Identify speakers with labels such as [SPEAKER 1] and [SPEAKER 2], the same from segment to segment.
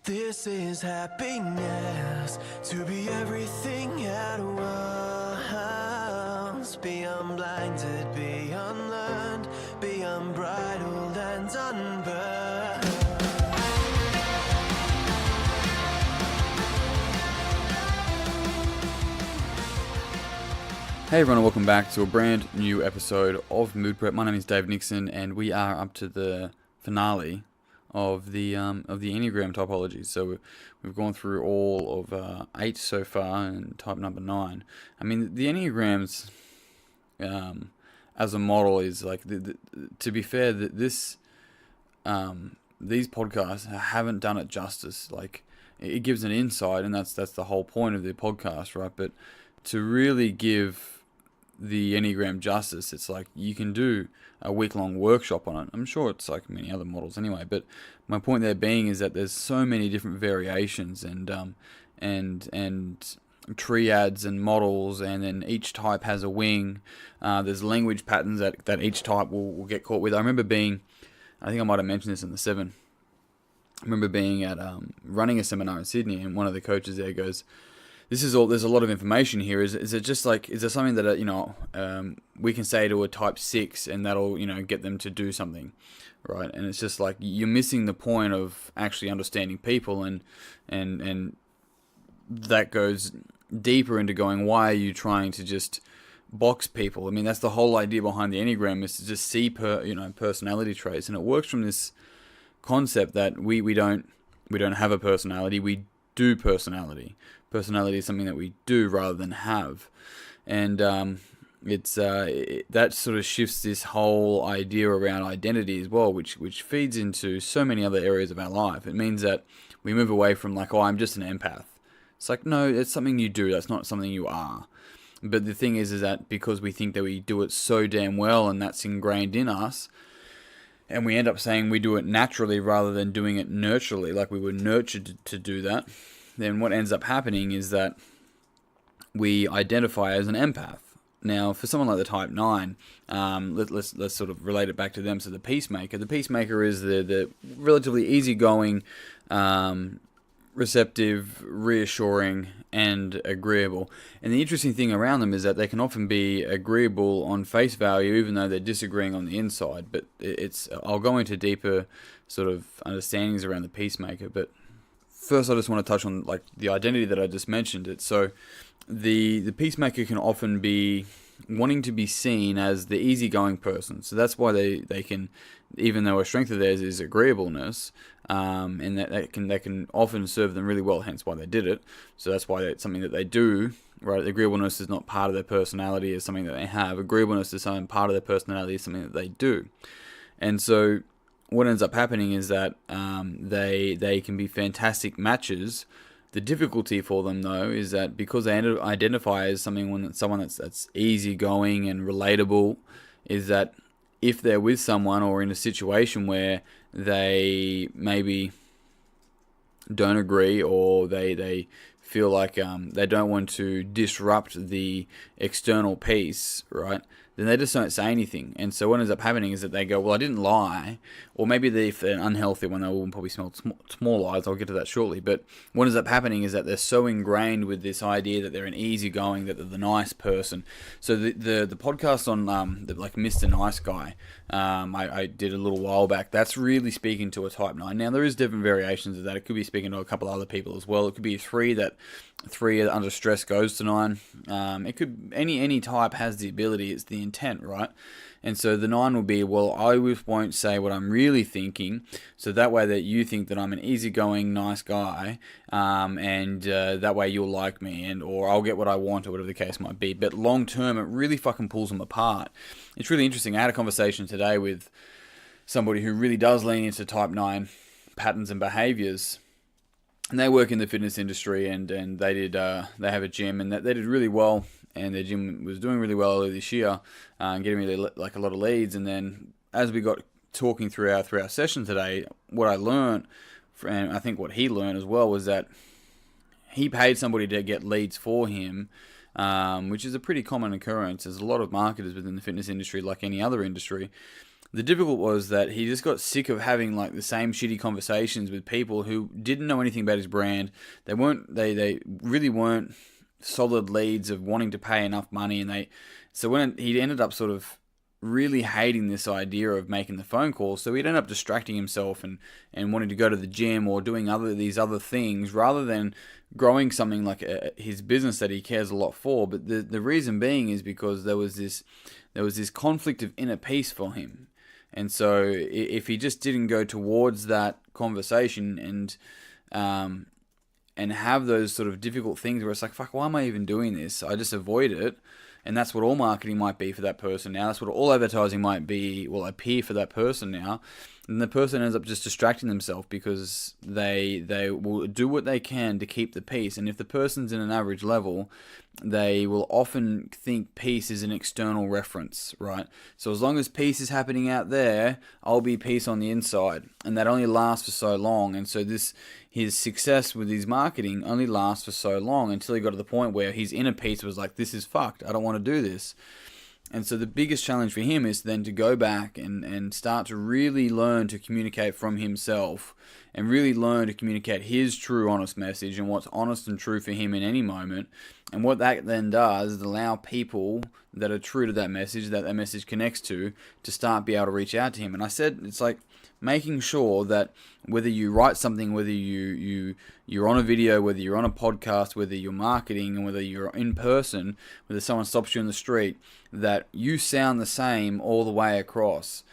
[SPEAKER 1] This is happiness, to be everything at once. Be unblinded, be unlearned, be unbridled and unburned.
[SPEAKER 2] Hey everyone, and welcome back to a brand new episode of Mood Prep. My name is Dave Nixon, and we are up to the finale of the Enneagram typologies. So we've gone through all of 8 so far, and type number 9. I mean, the Enneagrams as a model is like, to be fair, that these podcasts haven't done it justice. Like, it gives an insight, and that's the whole point of the podcast, right? But to really give the Enneagram justice, it's like you can do a week-long workshop on it. I'm sure it's like many other models anyway, but my point there being is that there's so many different variations and triads and models, and then each type has a wing. There's language patterns that each type will get caught with. I think I might have mentioned this in the 7. I remember being at running a seminar in Sydney, and one of the coaches there goes, there's a lot of information here. Is it just like, is there something that, we can say to a type 6 and that'll, get them to do something, right? And it's just like, you're missing the point of actually understanding people, and that goes deeper into going, why are you trying to just box people? I mean, that's the whole idea behind the Enneagram, is to just see personality traits, and it works from this concept that we don't have a personality, we do personality. Personality is something that we do rather than have, and that sort of shifts this whole idea around identity as well, which feeds into so many other areas of our life. It means that we move away from like, oh, I'm just an empath. It's like, no, it's something you do. That's not something you are. But the thing is that because we think that we do it so damn well, and that's ingrained in us, and we end up saying we do it naturally rather than doing it nurturally, like we were nurtured to do that, then what ends up happening is that we identify as an empath. Now, for someone like the type 9, let's sort of relate it back to them. So the Peacemaker. The Peacemaker is the relatively easygoing, receptive, reassuring, and agreeable. And the interesting thing around them is that they can often be agreeable on face value, even though they're disagreeing on the inside. But I'll go into deeper sort of understandings around the Peacemaker. But first, I just want to touch on like the identity that I just mentioned. So the Peacemaker can often be wanting to be seen as the easygoing person. So that's why they can, even though a strength of theirs is agreeableness, and that can often serve them really well, hence why they did it. So that's why it's something that they do, right? Agreeableness is not part of their personality, it's something that they have. Agreeableness is something part of their personality, is something that they do. And so what ends up happening is that they can be fantastic matches. The difficulty for them, though, is that because they identify as someone that's easygoing and relatable, is that if they're with someone or in a situation where they maybe don't agree, or they feel like they don't want to disrupt the external peace, right, then they just don't say anything. And so what ends up happening is that they go, well, I didn't lie. Or maybe if they're an unhealthy one, they will probably smell small lies. I'll get to that shortly. But what ends up happening is that they're so ingrained with this idea that they're an easygoing, that they're the nice person. So the podcast on like Mr. Nice Guy, I did a little while back, that's really speaking to a type 9. Now, there is different variations of that. It could be speaking to a couple other people as well. It could be 3 under stress goes to 9. It could any type has the ability. It's the intent, right? And so the 9 will be, well, I won't say what I'm really thinking, so that way that you think that I'm an easygoing, nice guy, and that way you'll like me, or I'll get what I want, or whatever the case might be. But long term, it really fucking pulls them apart. It's really interesting. I had a conversation today with somebody who really does lean into type 9 patterns and behaviors. And they work in the fitness industry, and they have a gym, and they did really well, and their gym was doing really well earlier this year, getting really like a lot of leads. And then as we got talking through our session today, what I learned, and I think what he learned as well, was that he paid somebody to get leads for him, which is a pretty common occurrence. There's a lot of marketers within the fitness industry, like any other industry, The difficult was that he just got sick of having like the same shitty conversations with people who didn't know anything about his brand. They really weren't solid leads of wanting to pay enough money, and so when he ended up sort of really hating this idea of making the phone calls, so he'd end up distracting himself and wanting to go to the gym or doing these other things rather than growing something like his business that he cares a lot for. But the reason being is because there was this conflict of inner peace for him. And so if he just didn't go towards that conversation and have those sort of difficult things where it's like, fuck, why am I even doing this? I just avoid it. And that's what all marketing might be for that person now. That's what all advertising might be, will appear for that person now. And the person ends up just distracting themselves because they will do what they can to keep the peace. And if the person's in an average level, they will often think peace is an external reference, right? So as long as peace is happening out there, I'll be peace on the inside. And that only lasts for so long. And so his success with his marketing only lasts for so long until he got to the point where his inner peace was like, this is fucked. I don't want to do this. And so the biggest challenge for him is then to go back and start to really learn to communicate from himself and really learn to communicate his true honest message and what's honest and true for him in any moment. And what that then does is allow people that are true to that message connects to start be able to reach out to him. And I said, it's like making sure that whether you write something, whether you're on a video, whether you're on a podcast, whether you're marketing, and whether you're in person, whether someone stops you in the street, that you sound the same all the way across.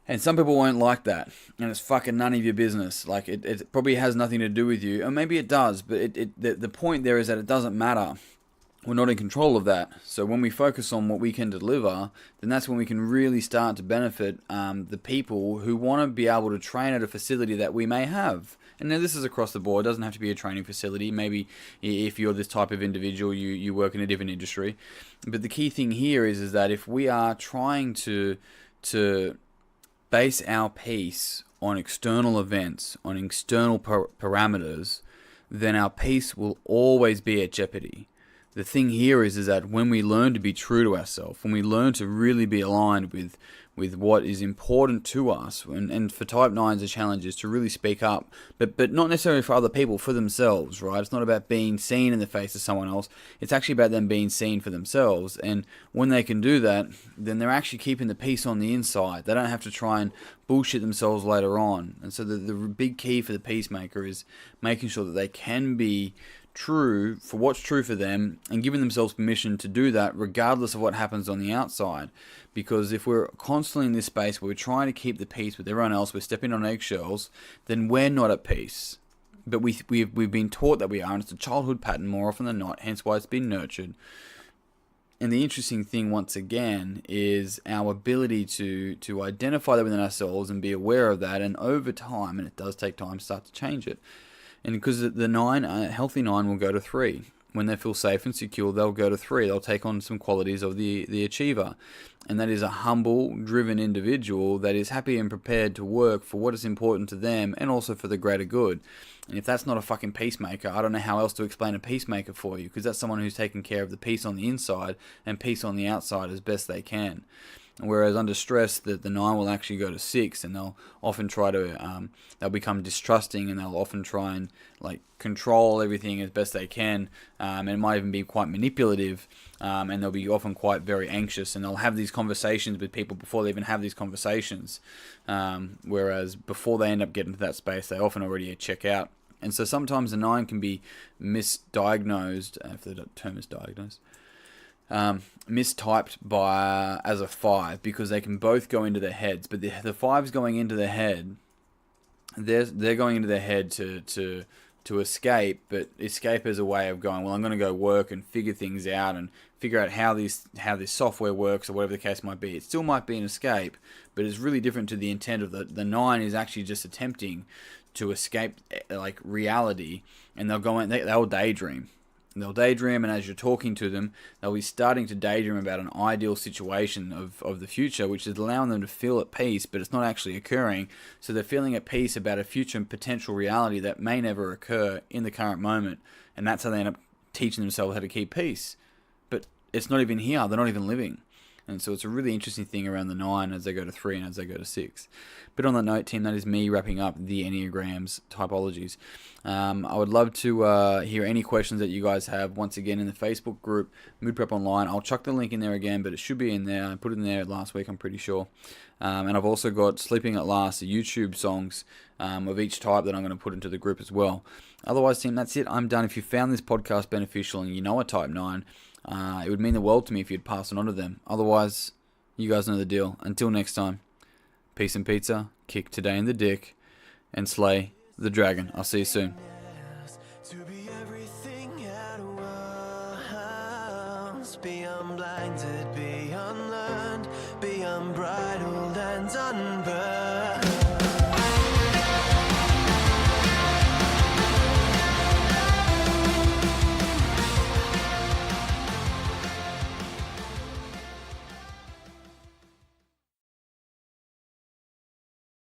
[SPEAKER 2] And some people won't like that, and it's fucking none of your business. Like it probably has nothing to do with you, or maybe it does, but the point there is that it doesn't matter. We're not in control of that. So when we focus on what we can deliver, then that's when we can really start to benefit the people who want to be able to train at a facility that we may have. And now this is across the board. It doesn't have to be a training facility. Maybe if you're this type of individual, you work in a different industry. But the key thing here is that if we are trying to base our peace on external events, on external parameters, then our peace will always be at jeopardy. The thing here is that when we learn to be true to ourselves, when we learn to really be aligned with what is important to us, and for type 9s the challenge is to really speak up, but not necessarily for other people, for themselves, right? It's not about being seen in the face of someone else. It's actually about them being seen for themselves. And when they can do that, then they're actually keeping the peace on the inside. They don't have to try and bullshit themselves later on. And so the big key for the peacemaker is making sure that they can be true for what's true for them and giving themselves permission to do that regardless of what happens on the outside. Because if we're constantly in this space where we're trying to keep the peace with everyone else, we're stepping on eggshells, then we're not at peace. But we've been taught that we are, and it's a childhood pattern more often than not, hence why it's been nurtured. And the interesting thing, once again, is our ability to identify that within ourselves and be aware of that, and over time, and it does take time, start to change it. And because the 9, a healthy 9 will go to 3. When they feel safe and secure, they'll go to 3. They'll take on some qualities of the achiever. And that is a humble, driven individual that is happy and prepared to work for what is important to them and also for the greater good. And if that's not a fucking peacemaker, I don't know how else to explain a peacemaker for you, because that's someone who's taking care of the peace on the inside and peace on the outside as best they can. Whereas under stress, the 9 will actually go to 6, and they'll often try to, they'll become distrusting, and they'll often try and like control everything as best they can, and it might even be quite manipulative, and they'll be often quite very anxious, and they'll have these conversations with people before they even have these conversations, whereas before they end up getting to that space, they often already check out. And so sometimes the 9 can be misdiagnosed, if the term is diagnosed, mistyped as a 5, because they can both go into their heads. But the 5's going into their head, they're going into their head to escape, but escape as a way of going, well, I'm going to go work and figure things out and figure out how this software works or whatever the case might be. It still might be an escape, but it's really different to the intent of the 9 is actually just attempting to escape like reality, and they'll daydream. They'll daydream, and as you're talking to them, they'll be starting to daydream about an ideal situation of the future, which is allowing them to feel at peace, but it's not actually occurring. So they're feeling at peace about a future and potential reality that may never occur in the current moment, and that's how they end up teaching themselves how to keep peace. But it's not even here. They're not even living. And so it's a really interesting thing around the 9 as they go to 3 and as they go to 6. But on that note, team, that is me wrapping up the Enneagram's typologies. I would love to hear any questions that you guys have. Once again, in the Facebook group, Mood Prep Online. I'll chuck the link in there again, but it should be in there. I put it in there last week, I'm pretty sure. And I've also got Sleeping at Last, the YouTube songs of each type that I'm going to put into the group as well. Otherwise, team, that's it. I'm done. If you found this podcast beneficial and you know a type 9, it would mean the world to me if you'd pass it on to them. Otherwise, you guys know the deal. Until next time, peace and pizza, kick today in the dick, and slay the dragon. I'll see you soon.
[SPEAKER 1] To be everything at once, be unblinded, be unlearned, be unbridled and unburned.